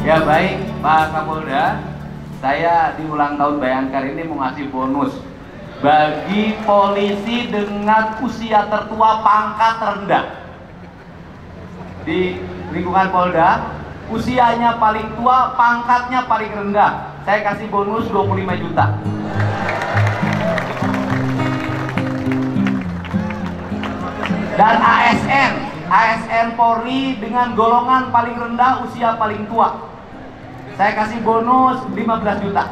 Ya baik Pak Kapolda, saya di ulang tahun Bayangkar ini mau ngasih bonus bagi polisi dengan usia tertua pangkat rendah di lingkungan Polda. Usianya paling tua, pangkatnya paling rendah, saya kasih bonus 25 juta. Dan ASN Polri dengan golongan paling rendah, usia paling tua, saya kasih bonus 15 juta.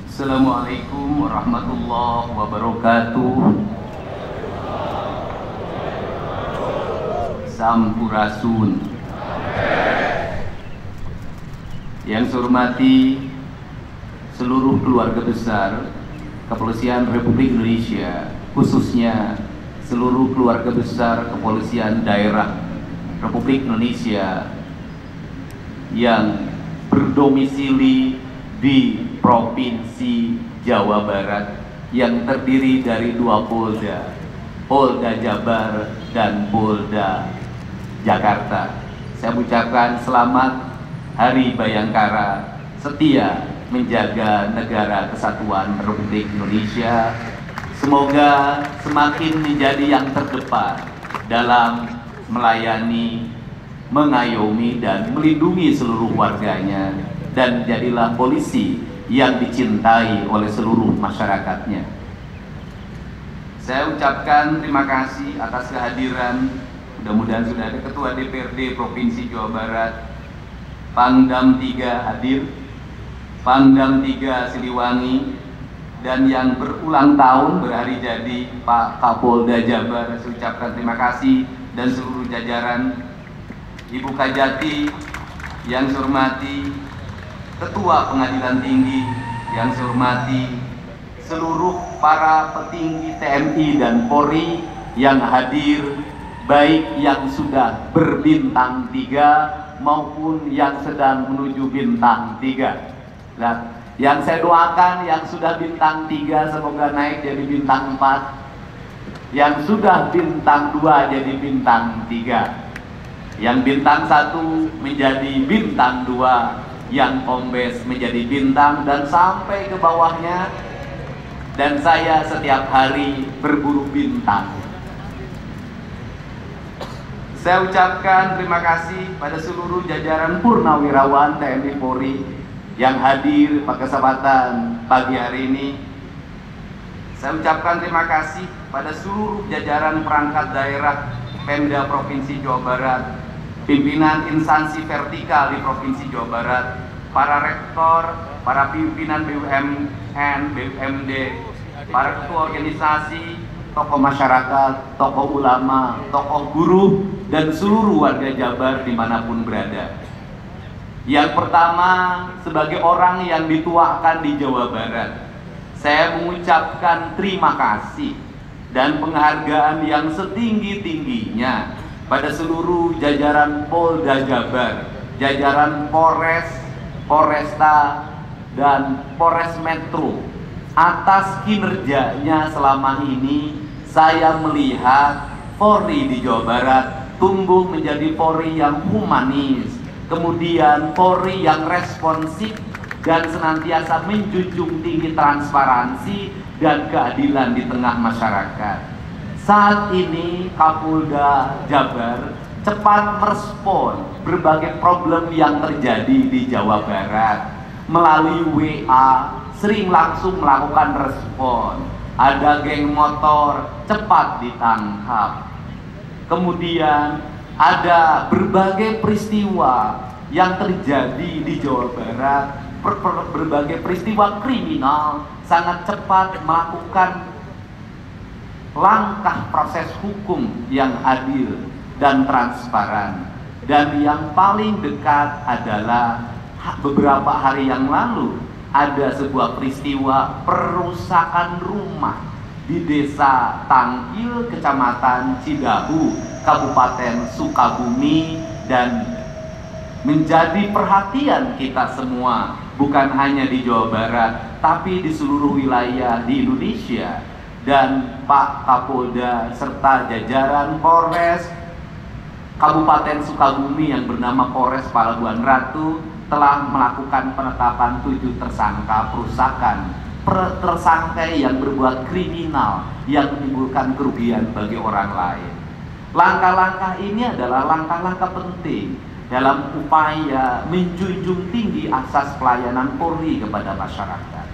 Assalamualaikum warahmatullahi wabarakatuh. Sampurasun. Yang saya hormati seluruh keluarga besar Kepolisian Republik Indonesia, khususnya seluruh keluarga besar Kepolisian Daerah Republik Indonesia yang berdomisili di Provinsi Jawa Barat yang terdiri dari dua Polda, Polda Jabar dan Polda Jakarta. Saya ucapkan selamat Hari Bayangkara, setia menjaga negara kesatuan Republik Indonesia. Semoga semakin menjadi yang terdepan dalam melayani, mengayomi dan melindungi seluruh warganya, dan jadilah polisi yang dicintai oleh seluruh masyarakatnya. Saya ucapkan terima kasih atas kehadiran, mudah-mudahan sudah ada Ketua DPRD Provinsi Jawa Barat, Pangdam 3 hadir, Pangdam 3 Siliwangi, dan yang berulang tahun berhari jadi Pak Kapolda Jabar. Saya ucapkan terima kasih, dan seluruh jajaran Ibu Kajati yang saya hormati, Ketua Pengadilan Tinggi yang saya hormati, seluruh para petinggi TNI dan Polri yang hadir, baik yang sudah berbintang 3 maupun yang sedang menuju bintang 3. Nah, yang saya doakan yang sudah bintang 3 semoga naik jadi bintang 4, yang sudah bintang 2 jadi bintang 3, yang bintang 1 menjadi bintang 2, yang kombes menjadi bintang, dan sampai ke bawahnya. Dan saya setiap hari berburu bintang. Saya ucapkan terima kasih pada seluruh jajaran purnawirawan TNI Polri yang hadir pada kesempatan pagi hari ini. Saya ucapkan terima kasih pada seluruh jajaran perangkat daerah Pemda Provinsi Jawa Barat, pimpinan instansi vertikal di Provinsi Jawa Barat, para rektor, para pimpinan BUMN, BUMD, para ketua organisasi, tokoh masyarakat, tokoh ulama, tokoh buruh, dan seluruh warga Jabar dimanapun berada. Yang pertama, sebagai orang yang dituakan di Jawa Barat, saya mengucapkan terima kasih dan penghargaan yang setinggi-tingginya pada seluruh jajaran Polda Jabar, jajaran Polres, Polresta, dan Polres Metro. Atas kinerjanya selama ini, saya melihat Polri di Jawa Barat tumbuh menjadi Polri yang humanis, kemudian Polri yang responsif dan senantiasa menjunjung tinggi transparansi dan keadilan di tengah masyarakat. Saat ini Kapolda Jabar cepat merespon berbagai problem yang terjadi di Jawa Barat. Melalui WA sering langsung melakukan respon. Ada geng motor cepat ditangkap. Kemudian ada berbagai peristiwa yang terjadi di Jawa Barat, berbagai peristiwa kriminal sangat cepat melakukan langkah proses hukum yang adil dan transparan. Dan yang paling dekat adalah beberapa hari yang lalu ada sebuah peristiwa perusakan rumah di Desa Tangkil, Kecamatan Cidahu, Kabupaten Sukabumi, dan menjadi perhatian kita semua, bukan hanya di Jawa Barat, tapi di seluruh wilayah di Indonesia. Dan Pak Kapolda serta jajaran Polres Kabupaten Sukabumi yang bernama Polres Palabuhan Ratu telah melakukan penetapan 7 tersangka perusakan, tersangka yang berbuat kriminal yang menimbulkan kerugian bagi orang lain. Langkah-langkah ini adalah langkah-langkah penting dalam upaya menjunjung tinggi asas pelayanan Polri kepada masyarakat.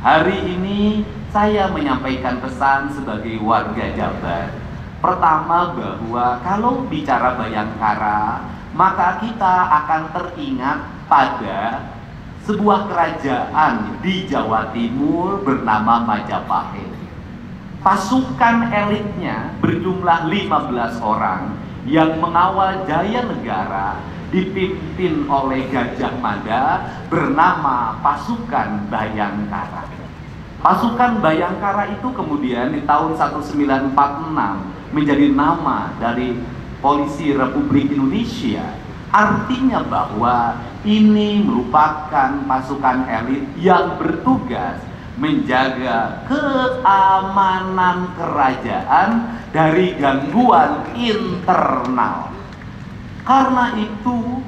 Hari ini saya menyampaikan pesan sebagai warga Jabar. Pertama, bahwa kalau bicara Bayangkara, maka kita akan teringat pada sebuah kerajaan di Jawa Timur bernama Majapahit. Pasukan elitnya berjumlah 15 orang yang mengawal Jaya Negara dipimpin oleh Gajah Mada bernama pasukan Bayangkara. Pasukan Bayangkara itu kemudian di tahun 1946 menjadi nama dari Polisi Republik Indonesia. Artinya bahwa ini merupakan pasukan elit yang bertugas menjaga keamanan kerajaan dari gangguan internal. Karena itu,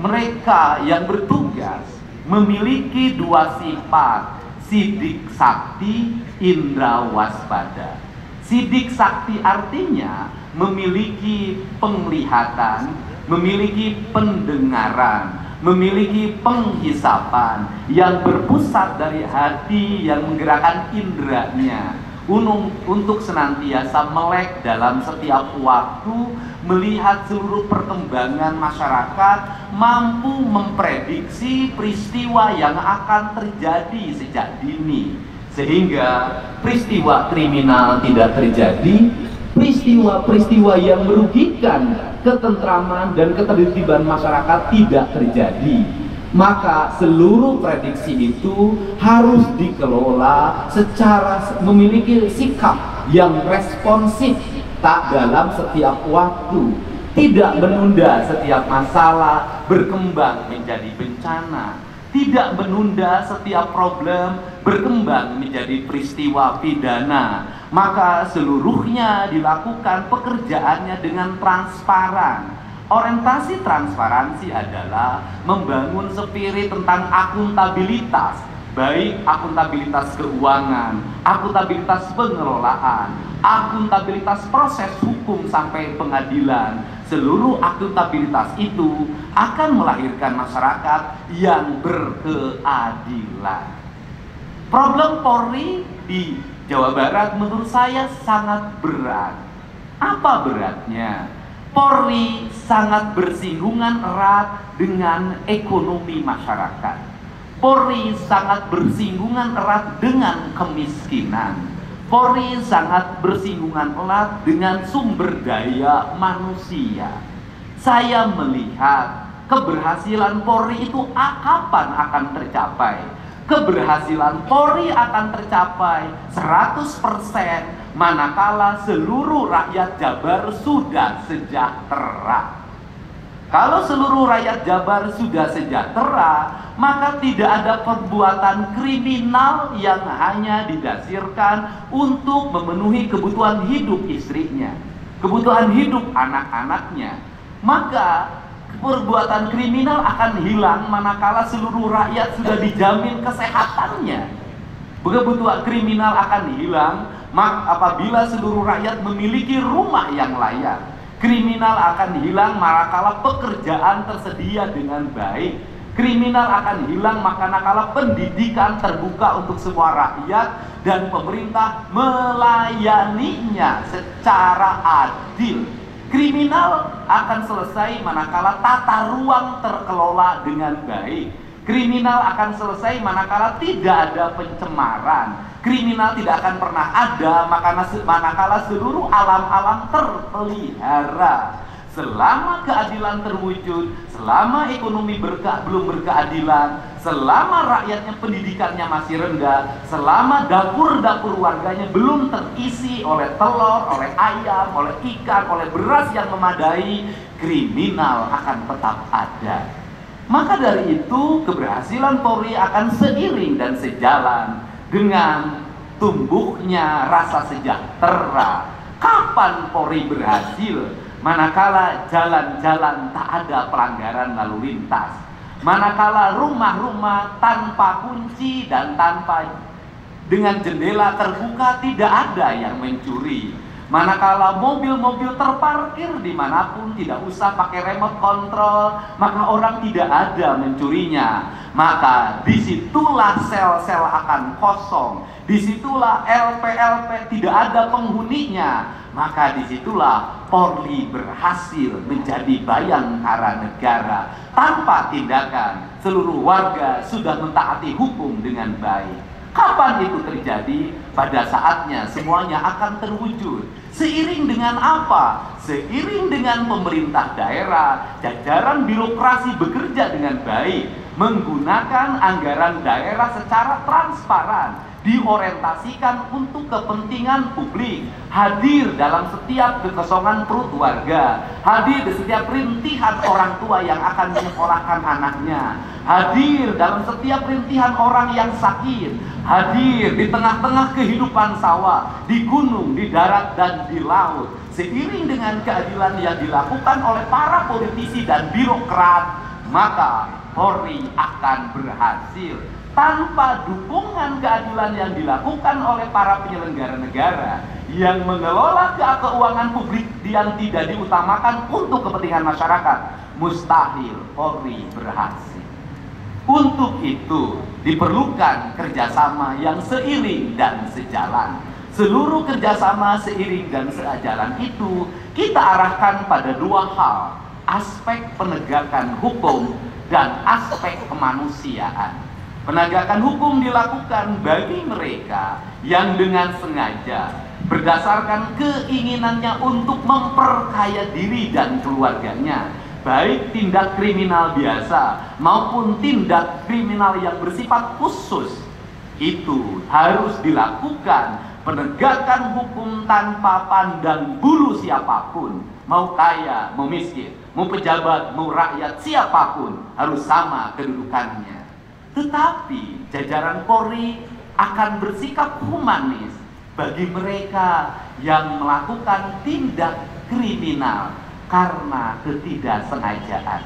mereka yang bertugas memiliki 2 sifat, sidik sakti, indra waspada. Sidik sakti artinya memiliki penglihatan, memiliki pendengaran, memiliki penghisapan yang berpusat dari hati yang menggerakkan inderanya untuk senantiasa melek dalam setiap waktu, melihat seluruh perkembangan masyarakat, mampu memprediksi peristiwa yang akan terjadi sejak dini, sehingga peristiwa kriminal tidak terjadi, peristiwa-peristiwa yang merugikan ketentraman dan ketertiban masyarakat tidak terjadi. Maka seluruh prediksi itu harus dikelola secara memiliki sikap yang responsif, tak dalam setiap waktu, tidak menunda setiap masalah berkembang menjadi bencana, tidak menunda setiap problem berkembang menjadi peristiwa pidana. Maka seluruhnya dilakukan pekerjaannya dengan transparan. Orientasi transparansi adalah membangun spirit tentang akuntabilitas, baik akuntabilitas keuangan, akuntabilitas pengelolaan, akuntabilitas proses hukum sampai pengadilan. Seluruh akuntabilitas itu akan melahirkan masyarakat yang berkeadilan. Problem Polri di Jawa Barat menurut saya sangat berat. Apa beratnya? Polri sangat bersinggungan erat dengan ekonomi masyarakat. Polri sangat bersinggungan erat dengan kemiskinan. Polri sangat bersinggungan erat dengan sumber daya manusia. Saya melihat keberhasilan Polri itu kapan akan tercapai? Keberhasilan Polri akan tercapai 100% manakala seluruh rakyat Jabar sudah sejahtera. Kalau seluruh rakyat Jabar sudah sejahtera, maka tidak ada perbuatan kriminal yang hanya didasarkan untuk memenuhi kebutuhan hidup istrinya, kebutuhan hidup anak-anaknya. Maka perbuatan kriminal akan hilang manakala seluruh rakyat sudah dijamin kesehatannya. Kebutuhan kriminal akan hilang apabila seluruh rakyat memiliki rumah yang layak. Kriminal akan hilang manakala pekerjaan tersedia dengan baik. Kriminal akan hilang manakala pendidikan terbuka untuk semua rakyat dan pemerintah melayaninya secara adil. Kriminal akan selesai manakala tata ruang terkelola dengan baik. Kriminal akan selesai manakala tidak ada pencemaran. Kriminal tidak akan pernah ada manakala seluruh alam-alam terpelihara. Selama keadilan terwujud, selama ekonomi belum berkeadilan, selama rakyatnya pendidikannya masih rendah, selama dapur-dapur warganya belum terisi oleh telur, oleh ayam, oleh ikan, oleh beras yang memadai, kriminal akan tetap ada. ada. Maka dari itu keberhasilan Polri akan seiring dan sejalan dengan tumbuhnya rasa sejahtera. Kapan Polri berhasil? Manakala jalan-jalan tak ada pelanggaran lalu lintas, manakala rumah-rumah tanpa kunci dan tanpa dengan jendela terbuka tidak ada yang mencuri, manakala mobil-mobil terparkir dimanapun tidak usah pakai remote control, maka orang tidak ada mencurinya. Maka disitulah sel-sel akan kosong, disitulah LP-LP tidak ada penghuninya. Maka disitulah Polri berhasil menjadi bayangkara negara. Tanpa tindakan, seluruh warga sudah mentaati hukum dengan baik. Kapan itu terjadi? Pada saatnya semuanya akan terwujud. Seiring dengan apa? Seiring dengan pemerintah daerah, jajaran birokrasi bekerja dengan baik, menggunakan anggaran daerah secara transparan, diorientasikan untuk kepentingan publik, hadir dalam setiap kekosongan perut warga, hadir di setiap rintihan orang tua yang akan menyekolahkan anaknya, hadir dalam setiap rintihan orang yang sakit, hadir di tengah-tengah kehidupan sawah, di gunung, di darat, dan di laut. Seiring dengan keadilan yang dilakukan oleh para politisi dan birokrat, maka Polri akan berhasil. Tanpa dukungan keadilan yang dilakukan oleh para penyelenggara negara yang mengelola keuangan publik yang tidak diutamakan untuk kepentingan masyarakat, mustahil Polri berhasil. Untuk itu diperlukan kerjasama yang seiring dan sejalan. Seluruh kerjasama seiring dan sejalan itu kita arahkan pada dua hal: aspek penegakan hukum dan aspek kemanusiaan. Penegakan hukum dilakukan bagi mereka yang dengan sengaja berdasarkan keinginannya untuk memperkaya diri dan keluarganya, baik tindak kriminal biasa maupun tindak kriminal yang bersifat khusus. Itu harus dilakukan penegakan hukum tanpa pandang bulu siapapun, mau kaya, mau miskin, mau pejabat, mau rakyat, siapapun harus sama kedudukannya. Tetapi jajaran Polri akan bersikap humanis bagi mereka yang melakukan tindak kriminal karena ketidaksengajaan,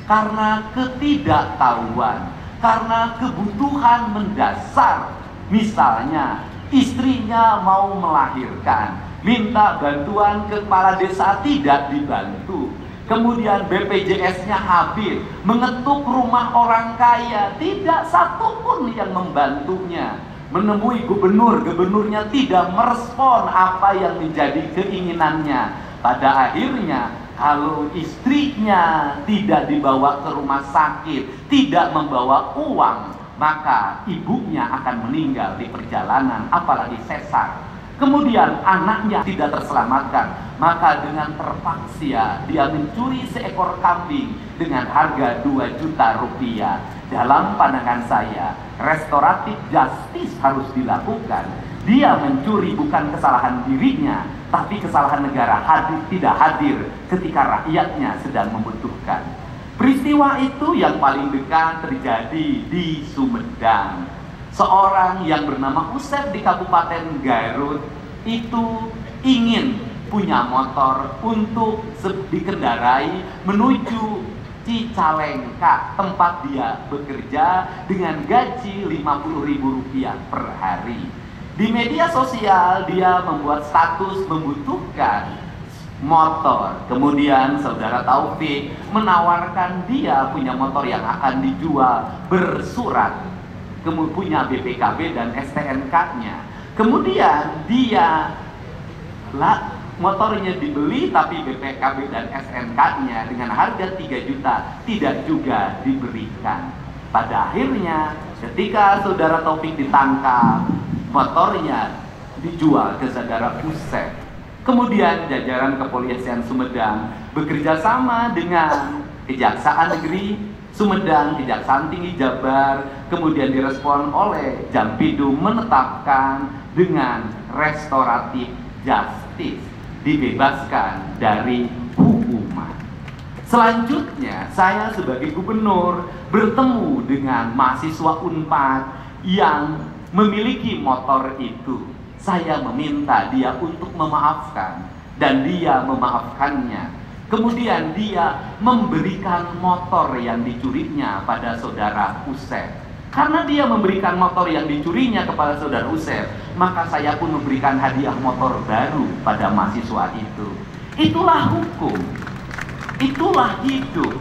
karena ketidaktahuan, karena kebutuhan mendasar. Misalnya istrinya mau melahirkan, minta bantuan ke kepala desa, tidak dibantu. Kemudian BPJS-nya habis, mengetuk rumah orang kaya, tidak satupun yang membantunya. Menemui gubernur, gubernurnya tidak merespon apa yang menjadi keinginannya. Pada akhirnya, kalau istrinya tidak dibawa ke rumah sakit, tidak membawa uang, maka ibunya akan meninggal di perjalanan, apalagi sesar. Kemudian anaknya tidak terselamatkan, maka dengan terpaksa dia mencuri seekor kambing dengan harga 2 juta rupiah. Dalam pandangan saya, restoratif justice harus dilakukan. Dia mencuri bukan kesalahan dirinya, tapi kesalahan negara tidak hadir ketika rakyatnya sedang membutuhkan. Peristiwa itu yang paling dekat terjadi di Sumedang. Seorang yang bernama Usep di Kabupaten Garut itu ingin punya motor untuk dikendarai menuju Cicalengka, tempat dia bekerja, dengan gaji Rp50.000 per hari. Di media sosial dia membuat status membutuhkan motor. Kemudian saudara Taufik menawarkan dia punya motor yang akan dijual bersurat, kemudian punya BPKB dan STNK-nya. Kemudian dia motornya dibeli, tapi BPKB dan STNK-nya dengan harga 3 juta tidak juga diberikan. Pada akhirnya ketika saudara Taufik ditangkap, motornya dijual ke saudara Usep. Kemudian jajaran kepolisian Sumedang bekerja sama dengan Kejaksaan Negeri Sumedang, Kejaksaan Tinggi Jabar, kemudian direspon oleh Jampidu menetapkan dengan restoratif justice, dibebaskan dari hukuman. Selanjutnya, saya sebagai gubernur bertemu dengan mahasiswa Unpad yang memiliki motor itu. Saya meminta dia untuk memaafkan, dan dia memaafkannya. Kemudian dia memberikan motor yang dicurinya pada saudara Usep. Karena dia memberikan motor yang dicurinya kepada saudara Usep, maka saya pun memberikan hadiah motor baru pada mahasiswa itu. Itulah hukum. Itulah hidup,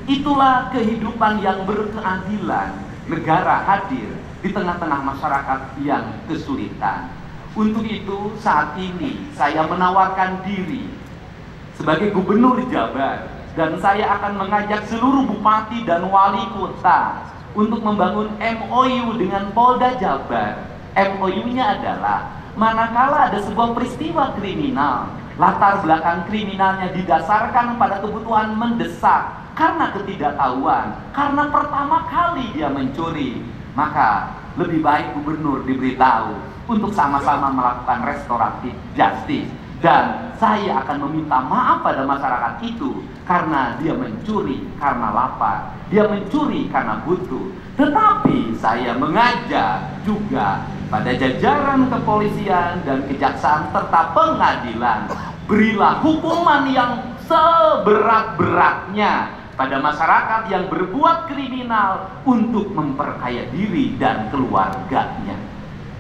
itulah kehidupan yang berkeadilan. Negara hadir di tengah-tengah masyarakat yang kesulitan. Untuk itu saat ini saya menawarkan diri sebagai gubernur Jabar, dan saya akan mengajak seluruh bupati dan wali kota untuk membangun MOU dengan Polda Jabar. MOU-nya adalah manakala ada sebuah peristiwa kriminal, latar belakang kriminalnya didasarkan pada kebutuhan mendesak karena ketidaktahuan, karena pertama kali dia mencuri, maka lebih baik gubernur diberitahu untuk sama-sama melakukan restoratif justice. Dan saya akan meminta maaf pada masyarakat itu karena dia mencuri karena lapar, dia mencuri karena butuh. Tetapi saya mengajak juga pada jajaran kepolisian dan kejaksaan serta pengadilan, berilah hukuman yang seberat-beratnya pada masyarakat yang berbuat kriminal untuk memperkaya diri dan keluarganya.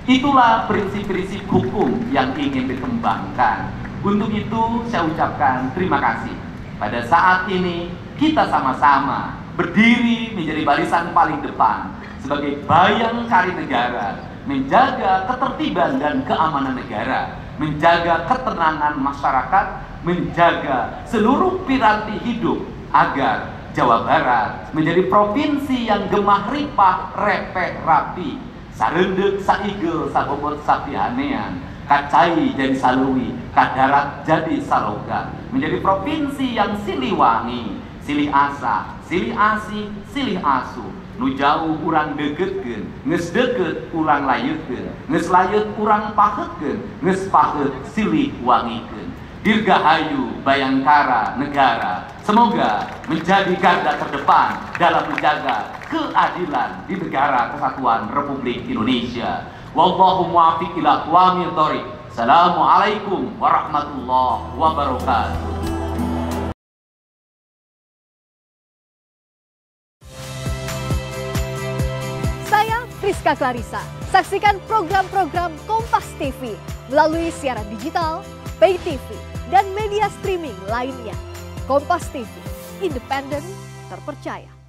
Itulah prinsip-prinsip hukum yang ingin dikembangkan. Untuk itu saya ucapkan terima kasih. Pada saat ini kita sama-sama berdiri menjadi barisan paling depan sebagai bayangkari negara, menjaga ketertiban dan keamanan negara, menjaga ketenangan masyarakat, menjaga seluruh piranti hidup agar Jawa Barat menjadi provinsi yang gemah ripah repeh rapi, sarendek saigel sabobot sapihanean, kacai jadi saluwi, kadarat jadi saloga, menjadi provinsi yang silih wangi, silih asa, silih asi, silih asu, nu jauh urang degetkeun, geus deket urang layeukeun, geus layet urang pahetkeun, geus pahet silih wangikeun. Dirgahayu Bayangkara negara, semoga menjadi garda terdepan dalam menjaga keadilan di negara kesatuan Republik Indonesia. Wallahu muwaffiq ila aqwamit thoriq. Assalamualaikum warahmatullahi wabarakatuh. Saya Friska Clarissa. Saksikan program-program Kompas TV melalui siaran digital, pay TV, dan media streaming lainnya. Kompas TV, independen, terpercaya.